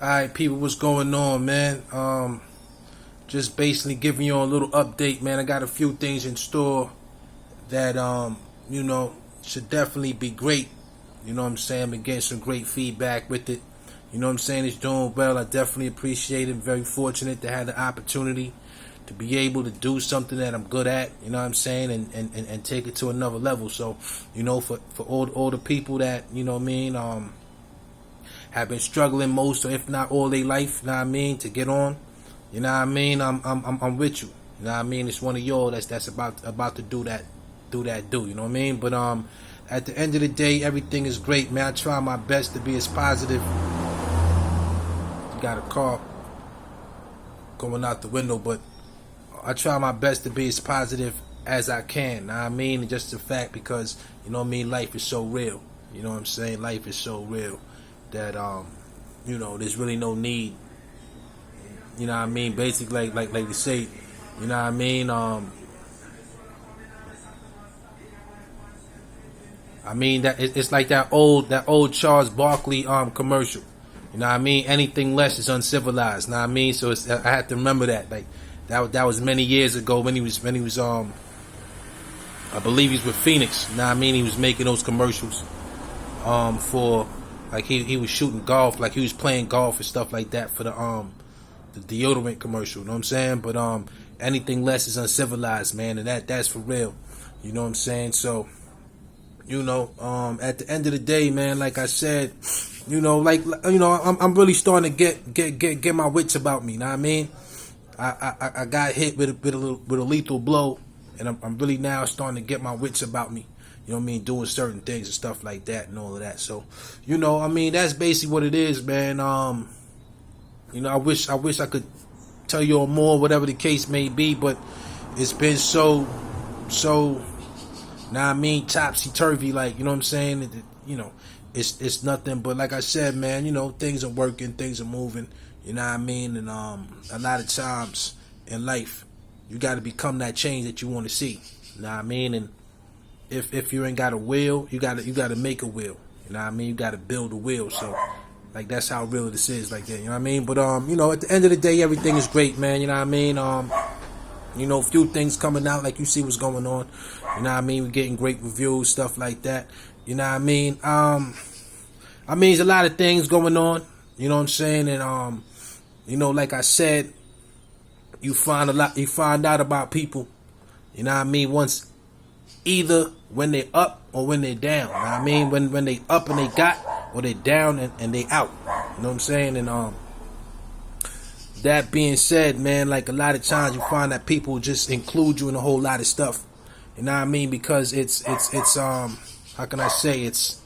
Alright, people, what's going on, man? Just basically giving you a little update, man. I got a few things in store that, should definitely be great. You know what I'm saying? I've been getting some great feedback with it. You know what I'm saying? It's doing well. I definitely appreciate it. Very fortunate to have the opportunity to be able to do something that I'm good at, you know what I'm saying, and take it to another level. So, for all the people that, have been struggling most or if not all their life, you know what I mean, to get on, you know what I mean, I'm with you. You know what I mean? It's one of y'all that's about to do that, you know what I mean? But at the end of the day, everything is great, man. I try my best to be as positive. Got a car going out the window, but I try my best to be as positive as I can. You know what I mean? Just the fact because, you know what I mean, life is so real. You know what I'm saying? Life is so real that there's really no need. You know what I mean? Basically, like they say, you know what I mean? That it's like that old Charles Barkley commercial. You know what I mean? Anything less is uncivilized. You know what I mean? So I have to remember that. Like that was many years ago when he was I believe he was with Phoenix. You know what I mean? He was making those commercials for like he was shooting golf, like he was playing golf and stuff like that for the deodorant commercial. You know what I'm saying? But anything less is uncivilized, man, and that's for real. You know what I'm saying? So at the end of the day, man, like I said, I'm really starting to get my wits about me. You know what I mean? I got hit with a lethal blow, and I'm really now starting to get my wits about me. You know what I mean? Doing certain things and stuff like that and all of that. So, that's basically what it is, man. I wish I could tell you all more, whatever the case may be, but it's been so, topsy-turvy, like, you know what I'm saying? It's nothing but, like I said, man, things are working, things are moving, you know what I mean? And a lot of times in life, you got to become that change that you want to see, you know what I mean? And if you ain't got a will, you got to make a will, you know what I mean? You got to build a will. So like that's how real this is, like that, you know what I mean? But at the end of the day, everything is great, man, you know what I mean? A few things coming out, like you see what's going on, you know what I mean? We're getting great reviews, stuff like that, you know what I mean? There's a lot of things going on, you know what I'm saying? And like I said, you find out about people, you know what I mean, once either when they up or when they down. You know what I mean? When they up and they got, or they down and they out. You know what I'm saying? And that being said, man, like a lot of times you find that people just include you in a whole lot of stuff. You know what I mean? Because it's how can I say, it's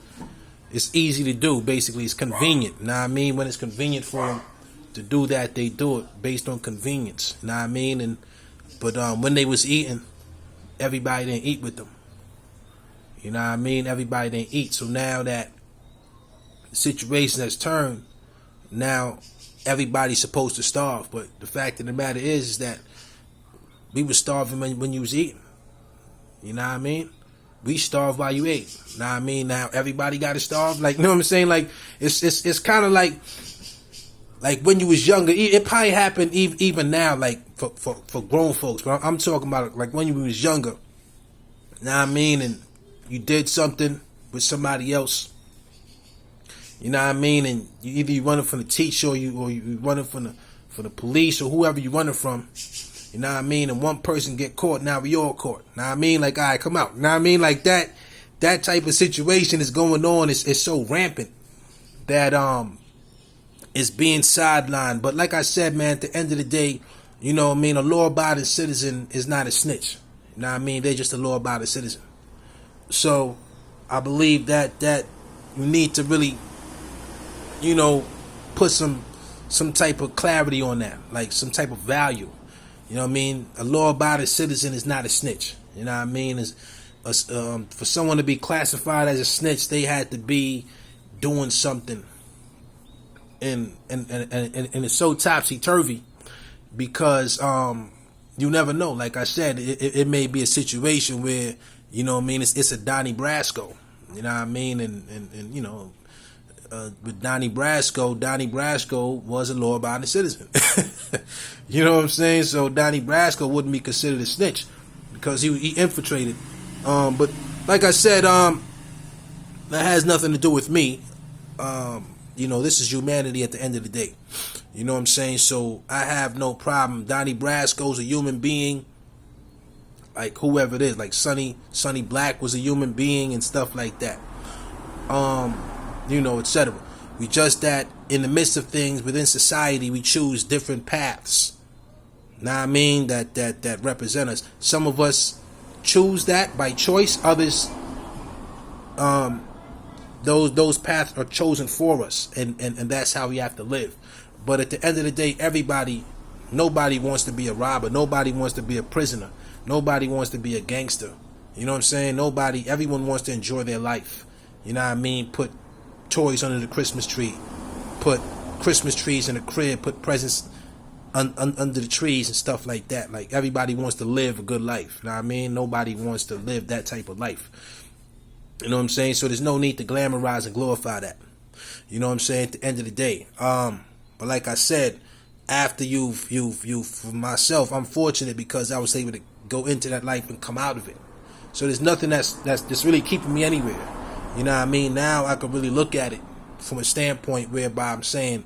easy to do. Basically, it's convenient. You know what I mean? When it's convenient for them to do that, they do it based on convenience. You know what I mean? But when they was eating, everybody didn't eat with them. You know what I mean? Everybody didn't eat. So now that the situation has turned, now everybody's supposed to starve. But the fact of the matter is that we were starving when you was eating. You know what I mean? We starved while you ate. You know what I mean? Now everybody got to starve. Like, you know what I'm saying? Like, it's kind of like when you was younger. It probably happened even now, like for grown folks. But I'm talking about like when you was younger. You know what I mean? And you did something with somebody else. You know what I mean? And you running from the teacher or you running from the police or whoever you running from. You know what I mean? And one person get caught, now we all caught. You know what I mean? Like, all right, come out. You know what I mean? Like that type of situation is going on. It's so rampant that it's being sidelined. But like I said, man, at the end of the day, you know what I mean? A law-abiding citizen is not a snitch. You know what I mean? They're just a law-abiding citizen. So I believe that we need to really, put some type of clarity on that, like some type of value. You know what I mean? A law-abiding citizen is not a snitch. You know what I mean? For someone to be classified as a snitch, they had to be doing something. And it's so topsy-turvy because you never know. Like I said, it may be a situation where, you know what I mean, it's a Donnie Brasco. You know what I mean? And with Donnie Brasco was a law-abiding citizen. You know what I'm saying? So Donnie Brasco wouldn't be considered a snitch because he infiltrated. But like I said, that has nothing to do with me. This is humanity at the end of the day. You know what I'm saying? So I have no problem. Donnie Brasco's a human being, like whoever it is, like Sonny Black was a human being and stuff like that. Etc. We just that in the midst of things within society, we choose different paths. Now I mean that represent us. Some of us choose that by choice. Others, those paths are chosen for us, and that's how we have to live. But at the end of the day, nobody wants to be a robber. Nobody wants to be a prisoner. Nobody wants to be a gangster. You know what I'm saying? Everyone wants to enjoy their life. You know what I mean? Put toys under the Christmas tree. Put Christmas trees in the crib. Put presents under the trees and stuff like that. Like, everybody wants to live a good life. You know what I mean? Nobody wants to live that type of life. You know what I'm saying? So there's no need to glamorize and glorify that. You know what I'm saying? At the end of the day. But like I said, after for myself, I'm fortunate because I was able to go into that life and come out of it. So there's nothing that's really keeping me anywhere. You know what I mean? Now I can really look at it from a standpoint whereby I'm saying,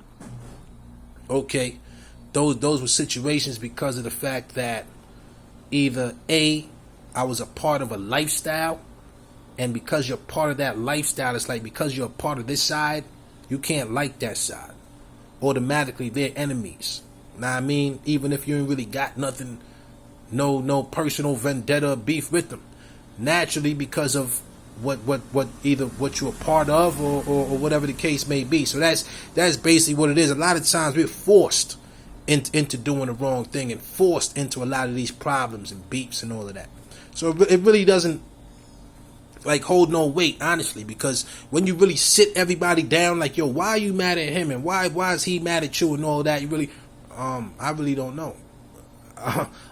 okay, those were situations because of the fact that either A, I was a part of a lifestyle, and because you're part of that lifestyle, it's like because you're a part of this side, you can't like that side. Automatically, they're enemies. Know what I mean? Even if you ain't really got nothing, no personal vendetta or beef with them. Naturally, because of what either what you're a part of or whatever the case may be. So that's basically what it is. A lot of times we're forced into doing the wrong thing and forced into a lot of these problems and beefs and all of that. So it really doesn't like hold no weight, honestly, because when you really sit everybody down, like, yo, why are you mad at him and why is he mad at you and all that, you really, I really don't know.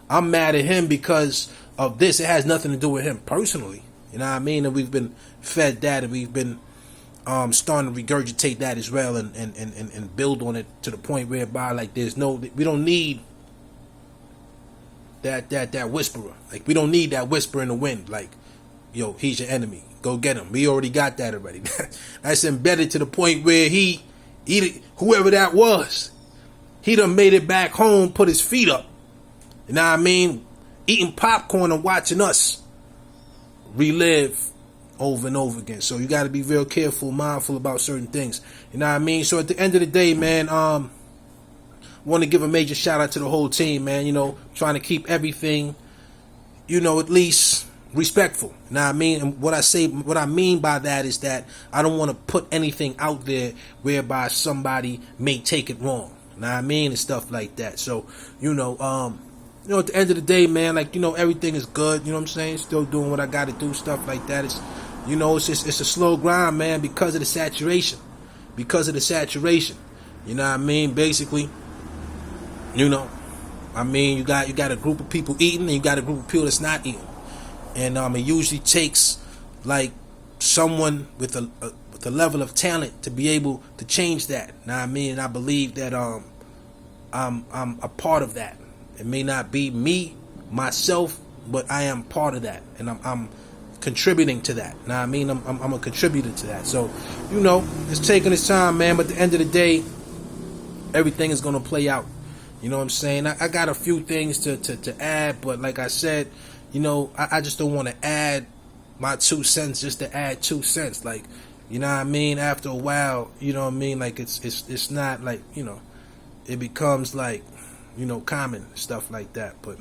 I'm mad at him because of this. It has nothing to do with him personally. You know what I mean? And we've been fed that, and we've been starting to regurgitate that as well, and build on it to the point whereby, like, we don't need that whisperer. Like, we don't need that whisper in the wind. Like, yo, he's your enemy. Go get him. We already got that already. That's embedded to the point where he whoever that was, he done made it back home, put his feet up. You know what I mean? Eating popcorn and watching us relive over and over again. So you got to be real careful, mindful about certain things. You know what I mean? So at the end of the day, man, want to give a major shout out to the whole team, man. You know, trying to keep everything, at least respectful. You know what I mean? And what I mean by that is that I don't want to put anything out there whereby somebody may take it wrong. You know what I mean? And stuff like that. So, at the end of the day, man, like, everything is good. You know what I'm saying? Still doing what I got to do, stuff like that. It's, it's a slow grind, man, because of the saturation. You know what I mean? Basically, you got a group of people eating, and you got a group of people that's not eating. And it usually takes like someone with a level of talent to be able to change that. You know what I mean? And I believe that I'm a part of that. It may not be me, myself, but I am part of that, and I'm contributing to that. Now, I mean, I'm a contributor to that. So, it's taking its time, man. But at the end of the day, everything is gonna play out. You know what I'm saying? I got a few things to add, but like I said, I just don't want to add my 2 cents just to add 2 cents. Like, you know what I mean? After a while, you know what I mean? Like, it's not like, it becomes like, common stuff like that. But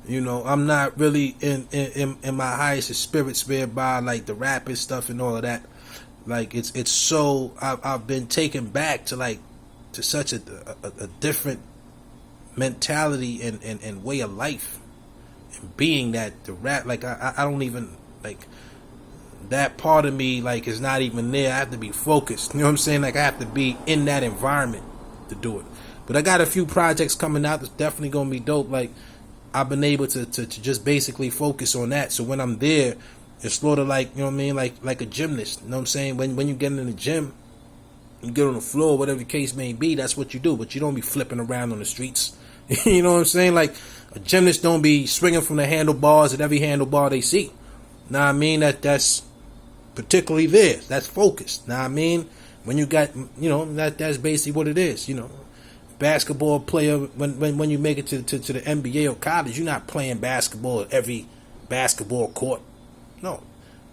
I'm not really in my highest of spirits whereby like the rapping stuff and all of that. Like, it's so I've been taken back to such a different mentality and way of life, and being that the rap, like, I don't even, like, that part of me, like, is not even there. I have to be focused, you know what I'm saying? Like, I have to be in that environment to do it. But I got a few projects coming out that's definitely gonna be dope. Like, I've been able to just basically focus on that. So when I'm there It's sort of like, you know what I mean, like a gymnast. You know what I'm saying? When you get in the gym, you get on the floor, whatever the case may be, that's what you do. But you don't be flipping around on the streets. You know what I'm saying? Like, a gymnast don't be swinging from the handlebars at every handlebar they see. Now I mean, that's particularly there. That's focused. Now I mean, when you got, you know, that's basically what it is. You know, basketball player, when you make it to the NBA or college, you're not playing basketball at every basketball court. No,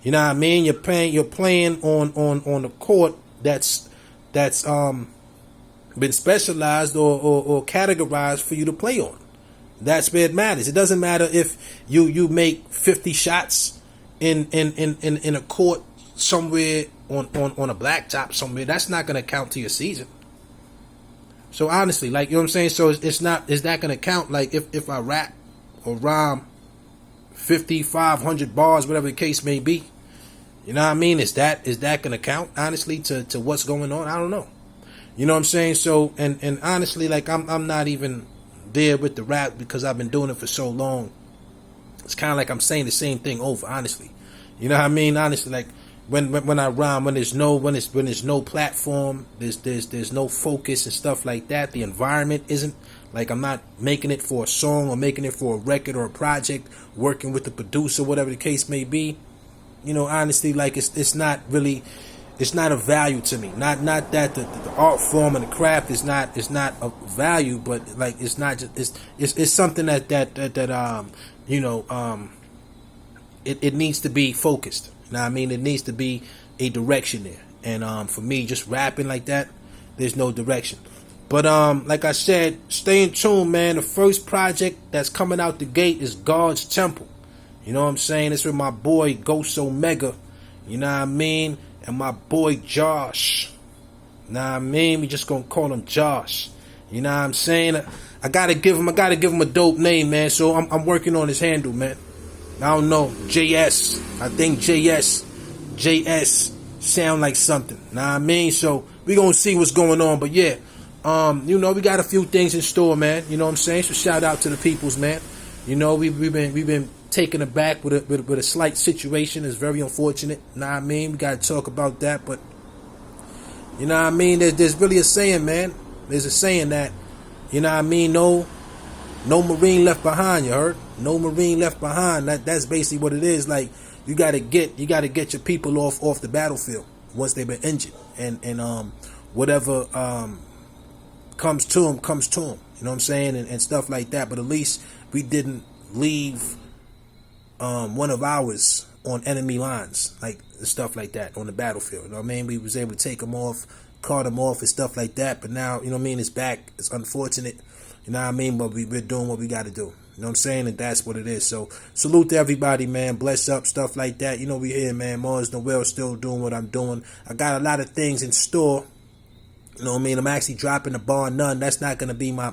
you know what I mean. You're playing on the court that's been specialized or categorized for you to play on. That's where it matters. It doesn't matter if you make 50 shots in a court somewhere on a blacktop somewhere. That's not going to count to your season. So honestly, like, you know what I'm saying? So it's not going to count. Like, if I rap or rhyme 50, 500 bars, whatever the case may be, you know what I mean? Is that going to count, honestly, to what's going on? I don't know. You know what I'm saying? So, and honestly, like, I'm not even there with the rap because I've been doing it for so long. It's kind of like I'm saying the same thing over, honestly. You know what I mean? Honestly, like, when I rhyme, when there's no platform, there's no focus and stuff like that. The environment isn't, like, I'm not making it for a song or making it for a record or a project, working with the producer, whatever the case may be. You know, honestly, like, it's not really, it's not of value to me. Not that the art form and the craft is not of value, but, like, it's not just, it's something that you know, it needs to be focused. You know what I mean? It needs to be a direction there. And for me, just rapping like that, there's no direction. But like I said, stay in tune, man. The first project that's coming out the gate is God's Temple. You know what I'm saying? It's with my boy Ghost Omega. You know what I mean? And my boy Josh. You know what I mean? We just gonna call him Josh. You know what I'm saying? I gotta give him a dope name, man. So I'm working on his handle, man. I don't know, JS. I think JS sound like something. Know what I mean? So we gonna see what's going on. But yeah, you know, we got a few things in store, man. You know what I'm saying? So shout out to the peoples, man. You know, we've been taken aback with a slight situation. It's very unfortunate. Know what I mean? We gotta talk about that. But you know what I mean? There's really a saying, man. There's a saying that, you know what I mean, no Marine left behind, you heard? No Marine left behind. That's basically what it is. Like, you gotta get your people off the battlefield once they've been injured. And whatever comes to them. You know what I'm saying? And stuff like that. But at least we didn't leave one of ours on enemy lines, like stuff like that, on the battlefield. You know what I mean? We was able to take them off, caught them off and stuff like that. But now, you know what I mean, it's back. It's unfortunate. You know what I mean? But we're doing what we got to do. You know what I'm saying? And that's what it is. So salute to everybody, man. Bless up, stuff like that. You know we here, man. Mars Noel still doing what I'm doing. I got a lot of things in store. You know what I mean? I'm actually dropping the Bar None. That's not gonna be my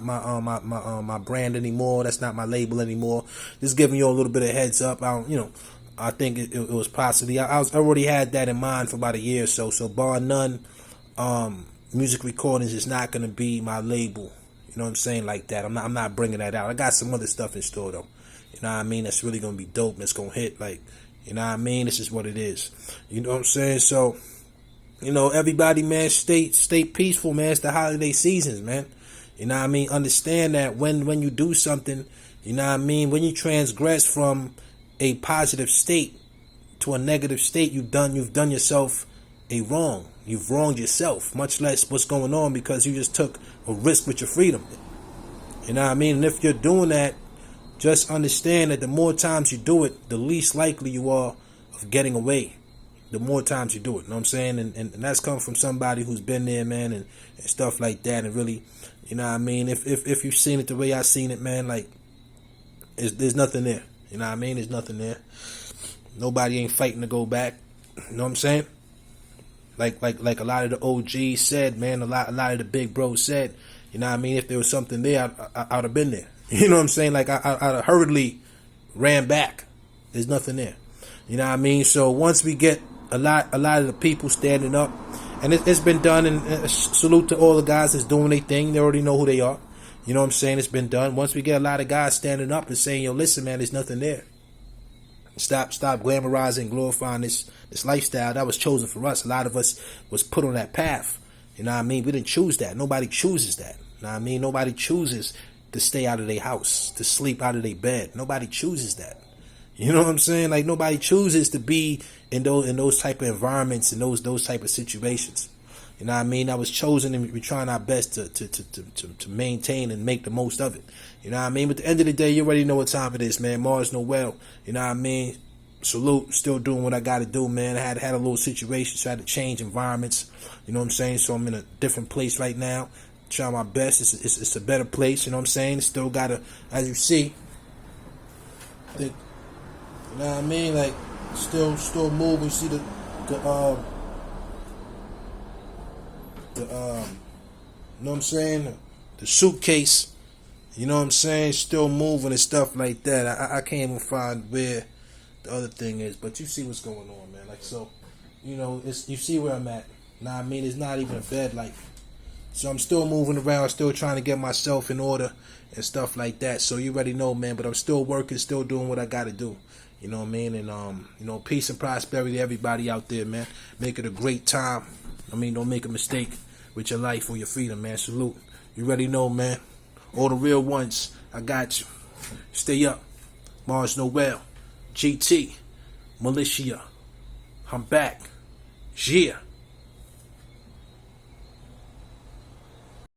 brand anymore. That's not my label anymore. Just giving you a little bit of heads up. I think it was possibly. I already had that in mind for about a year or so. So Bar None, music recordings is not gonna be my label. You know what I'm saying? Like that. I'm not bringing that out. I got some other stuff in store though. You know what I mean? That's really gonna be dope. That's gonna hit. Like, you know what I mean? This is what it is. You know what I'm saying? So, you know, everybody, man, stay peaceful, man. It's the holiday seasons, man. You know what I mean? Understand that when you do something, you know what I mean, when you transgress from a positive state to a negative state, you've done yourself a wrong. You've wronged yourself, much less what's going on, because you just took a risk with your freedom. You know what I mean? And if you're doing that, just understand that the more times you do it, the least likely you are of getting away. The more times you do it, you know what I'm saying? And that's come from somebody who's been there, man, and stuff like that. And really, you know what I mean? If you've seen it the way I seen it, man, like, there's nothing there. You know what I mean? There's nothing there. Nobody ain't fighting to go back. You know what I'm saying? Like a lot of the OGs said, man, a lot of the big bros said, you know what I mean? If there was something there, I'd have been there. You know what I'm saying? Like, I'd have hurriedly ran back. There's nothing there. You know what I mean? So once we get a lot of the people standing up, and it's been done, and salute to all the guys that's doing their thing. They already know who they are. You know what I'm saying? It's been done. Once we get a lot of guys standing up and saying, yo, listen, man, there's nothing there. Stop glamorizing, glorifying this lifestyle that was chosen for us. A lot of us was put on that path. You know what I mean? We didn't choose that. Nobody chooses that. You know what I mean? Nobody chooses to stay out of their house, to sleep out of their bed. Nobody chooses that. You know what I'm saying? Like, nobody chooses to be in those type of environments and those type of situations. You know what I mean? That was chosen, and we're trying our best to maintain and make the most of it. You know what I mean? But at the end of the day, you already know what time it is, man. Mars Noel. You know what I mean? Salute. Still doing what I got to do, man. I had a little situation, so I had to change environments. You know what I'm saying? So I'm in a different place right now. Trying my best. It's a better place. You know what I'm saying? Still got to, as you see, you know what I mean? Like, still moving. You see you know what I'm saying? The suitcase, you know what I'm saying? Still moving and stuff like that. I can't even find where the other thing is, but you see what's going on, man. Like, so, you know, you see where I'm at. Nah, I mean, it's not even a bad life. So I'm still moving around, still trying to get myself in order and stuff like that. So you already know, man, but I'm still working, still doing what I got to do. You know what I mean? And, you know, peace and prosperity to everybody out there, man. Make it a great time. I mean, don't make a mistake with your life or your freedom, man. Salute. You already know, man. All the real ones, I got you. Stay up. Mars Noel, GT, Militia. I'm back. Yeah.